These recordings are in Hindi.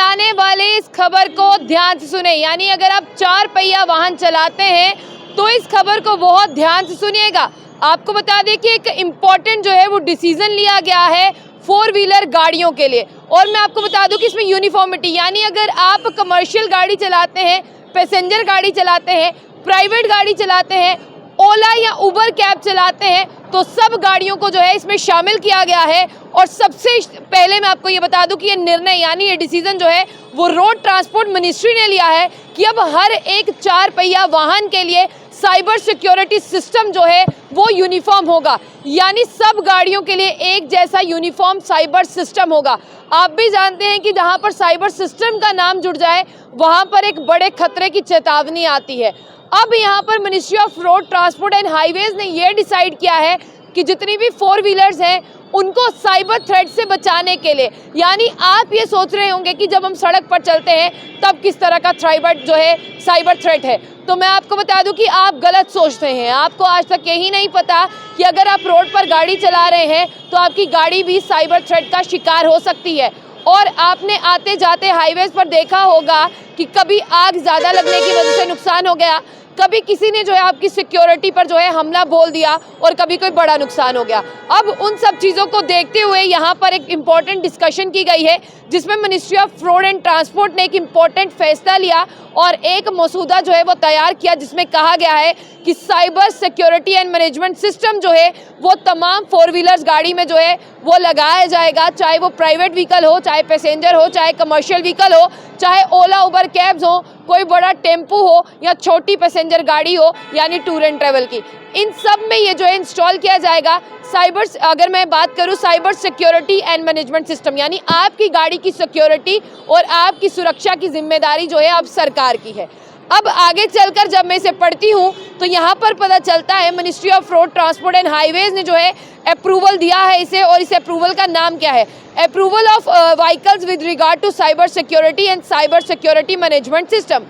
आने वाले इस खबर को ध्यान से सुने, यानी अगर आप 4 पहिया वाहन चलाते हैं तो इस खबर को बहुत ध्यान से सुनिएगा। आपको बता दें कि एक इम्पॉर्टेंट जो है वो डिसीजन लिया गया है 4 व्हीलर गाड़ियों के लिए। और मैं आपको बता दूं कि इसमें यूनिफॉर्मिटी, यानी अगर आप कमर्शियल गाड़ी चलाते हैं, पैसेंजर गाड़ी चलाते हैं, प्राइवेट गाड़ी चलाते हैं, ओला या उबर कैब चलाते हैं, तो सब गाड़ियों को जो है इसमें शामिल किया गया है। और सबसे पहले मैं आपको ये बता दूं कि ये निर्णय यानी ये डिसीजन जो है वो रोड ट्रांसपोर्ट मिनिस्ट्री ने लिया है कि अब हर एक 4 पहिया वाहन के लिए साइबर सिक्योरिटी सिस्टम जो है वो यूनिफॉर्म होगा, यानी सब गाड़ियों के लिए एक जैसा यूनिफॉर्म साइबर सिस्टम होगा। आप भी जानते हैं कि जहां पर साइबर सिस्टम का नाम जुड़ जाए वहां पर एक बड़े खतरे की चेतावनी आती है। अब यहां पर ministry of road transport and highways ने यह डिसाइड किया है कि जितनी भी 4 व्हीलर्स हैं उनको साइबर थ्रेट से बचाने के लिए, यानी आप ये सोच रहे होंगे कि जब हम सड़क पर चलते हैं तब किस तरह का साइबर थ्रेट है, तो मैं आपको बता दूं कि आप गलत सोचते हैं। आपको आज तक यही नहीं पता कि अगर आप रोड पर गाड़ी चला रहे हैं तो आपकी गाड़ी भी साइबर थ्रेट का शिकार हो सकती है। और आपने आते जाते हाईवेज पर देखा होगा कि कभी आग ज़्यादा लगने की वजह से नुकसान हो गया, कभी किसी ने जो है आपकी सिक्योरिटी पर जो है हमला बोल दिया, और कभी कोई बड़ा नुकसान हो गया। अब उन सब चीज़ों को देखते हुए यहाँ पर एक इम्पॉर्टेंट डिस्कशन की गई है जिसमें ministry of road and transport ने एक इम्पॉर्टेंट फैसला लिया और एक मसूदा जो है वो तैयार किया जिसमें कहा गया है कि cyber security and management system जो है वो तमाम 4 व्हीलर्स गाड़ी में जो है वो लगाया जाएगा, चाहे वो प्राइवेट व्हीकल हो, चाहे पैसेंजर हो, चाहे कमर्शियल व्हीकल हो, चाहे ओला उबर कैब्स हो, कोई बड़ा टेम्पू हो या छोटी पैसेंजर गाड़ी हो यानी टूर एंड ट्रैवल की, इन सब में ये जो है इंस्टॉल किया जाएगा अगर मैं बात करूं cyber security and management system, यानी आपकी गाड़ी की सिक्योरिटी और आपकी सुरक्षा की जिम्मेदारी जो है अब सरकार की है। अब आगे चलकर जब मैं इसे पढ़ती हूँ तो यहाँ पर पता चलता है ministry of road transport and highways ने जो है अप्रूवल दिया है इसे, और इस अप्रूवल का नाम क्या है, approval of vehicles with regard to cyber security and cyber security management system.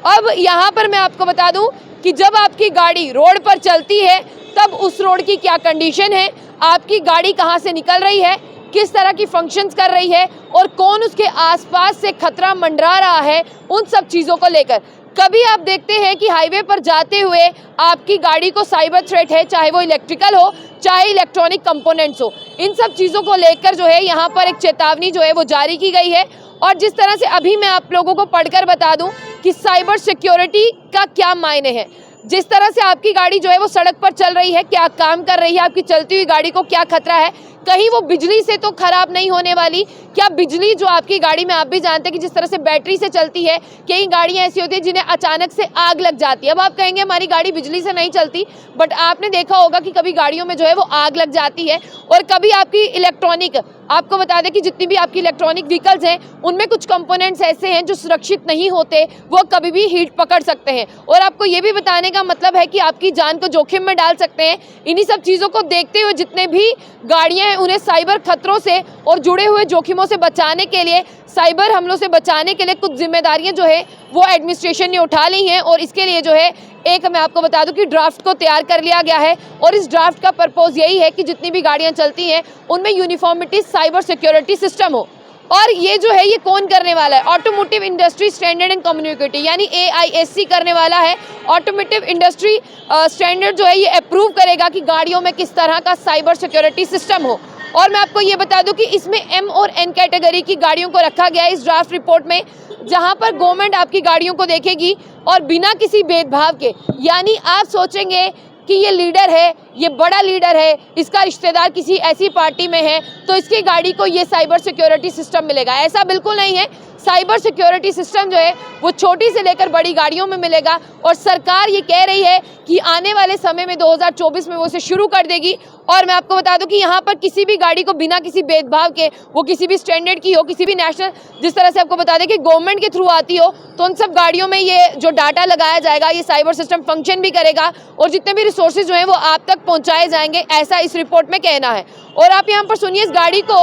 अब यहाँ पर मैं आपको बता दूँ कि जब आपकी गाड़ी रोड पर चलती है तब उस रोड की क्या कंडीशन है, आपकी गाड़ी कहाँ से निकल रही है, किस तरह की फंक्शंस कर रही है और कौन उसके आसपास से खतरा मंडरा रहा है, उन सब चीज़ों को लेकर। कभी आप देखते हैं कि हाईवे पर जाते हुए आपकी गाड़ी को साइबर थ्रेट है, चाहे वो इलेक्ट्रिकल हो चाहे इलेक्ट्रॉनिक कंपोनेंट्स हो, इन सब चीज़ों को लेकर जो है यहाँ पर एक चेतावनी जो है वो जारी की गई है। और जिस तरह से अभी मैं आप लोगों को पढ़कर बता दूं कि साइबर सिक्योरिटी का क्या मायने हैं, जिस तरह से आपकी गाड़ी जो है वो सड़क पर चल रही है, क्या काम कर रही है, आपकी चलती हुई गाड़ी को क्या खतरा है, कहीं वो बिजली से तो खराब नहीं होने वाली, क्या बिजली जो आपकी गाड़ी में, आप भी जानते हैं कि जिस तरह से बैटरी से चलती है, कई गाड़ियां ऐसी होती है जिन्हें अचानक से आग लग जाती है। अब आप कहेंगे हमारी गाड़ी बिजली से नहीं चलती, बट आपने देखा होगा कि कभी गाड़ियों में जो है वो आग लग जाती है। और कभी आपकी इलेक्ट्रॉनिक, आपको बता दें कि जितनी भी आपकी इलेक्ट्रॉनिक व्हीकल्स हैं उनमें कुछ कंपोनेंट्स ऐसे हैं जो सुरक्षित नहीं होते, वो कभी भी हीट पकड़ सकते हैं और आपको ये भी बताने का मतलब है कि आपकी जान को जोखिम में डाल सकते हैं। इन्हीं सब चीज़ों को देखते हुए जितने भी गाड़ियां हैं उन्हें साइबर खतरों से और जुड़े हुए जोखिमों से बचाने के लिए, साइबर हमलों से बचाने के लिए कुछ जिम्मेदारियां जो है वो एडमिनिस्ट्रेशन ने उठा ली हैं। और इसके लिए जो है एक मैं आपको बता दूं कि ड्राफ्ट को तैयार कर लिया गया है और इस ड्राफ्ट का पर्पस यही है कि जितनी भी गाड़ियां चलती हैं उनमें यूनिफॉर्मिटी साइबर सिक्योरिटी सिस्टम हो। और ये जो है ये कौन करने वाला है, ऑटोमोटिव इंडस्ट्री स्टैंडर्ड एंड कम्युनिकेटी यानी AISC करने वाला है। ऑटोमोटिव इंडस्ट्री स्टैंडर्ड जो है ये अप्रूव करेगा कि गाड़ियों में किस तरह का साइबर सिक्योरिटी सिस्टम हो। और मैं आपको ये बता दूं कि इसमें M और N कैटेगरी की गाड़ियों को रखा गया है इस ड्राफ्ट रिपोर्ट में, जहां पर गवर्नमेंट आपकी गाड़ियों को देखेगी और बिना किसी भेदभाव के, यानी आप सोचेंगे कि ये लीडर है, ये बड़ा लीडर है, इसका रिश्तेदार किसी ऐसी पार्टी में है तो इसकी गाड़ी को ये साइबर सिक्योरिटी सिस्टम मिलेगा, ऐसा बिल्कुल नहीं है। साइबर सिक्योरिटी सिस्टम जो है वो छोटी से लेकर बड़ी गाड़ियों में मिलेगा और सरकार ये कह रही है कि आने वाले समय में 2024 में वो इसे शुरू कर देगी। और मैं आपको बता दूं कि यहाँ पर किसी भी गाड़ी को बिना किसी भेदभाव के, वो किसी भी स्टैंडर्ड की हो, किसी भी नेशनल, जिस तरह से आपको बता दें कि गवर्नमेंट के थ्रू आती हो, तो उन सब गाड़ियों में ये जो डाटा लगाया जाएगा ये साइबर सिस्टम फंक्शन भी करेगा और जितने भी रिसोर्सेज जो हैं वो आप तक पहुँचाए जाएंगे, ऐसा इस रिपोर्ट में कहना है। और आप यहाँ पर सुनिए, इस गाड़ी को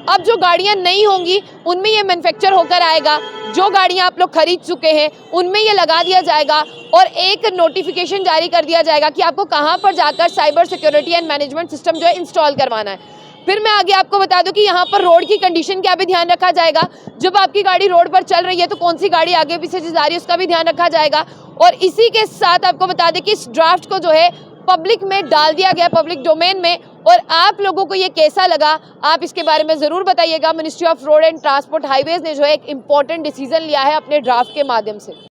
अब जो गाड़ियाँ नहीं होंगी उनमें ये मैन्युफैक्चर होकर आएगा, जो गाड़ियाँ आप लोग खरीद चुके हैं उनमें ये लगा दिया जाएगा और एक नोटिफिकेशन जारी कर दिया जाएगा कि आपको कहाँ पर जाकर cyber security and management system जो है इंस्टॉल करवाना है। फिर मैं आगे आपको बता दूं कि यहाँ पर रोड की कंडीशन का भी ध्यान रखा जाएगा। जब आपकी गाड़ी रोड पर चल रही है तो कौन सी गाड़ी आगे पीछे से जा रही है उसका भी ध्यान रखा जाएगा। और इसी के साथ आपको बता दें कि इस ड्राफ्ट को जो है पब्लिक में डाल दिया गया, पब्लिक डोमेन में। और आप लोगों को ये कैसा लगा, आप इसके बारे में ज़रूर बताइएगा। Ministry of road and transport highways ने जो है एक इम्पॉर्टेंट डिसीजन लिया है अपने ड्राफ्ट के माध्यम से।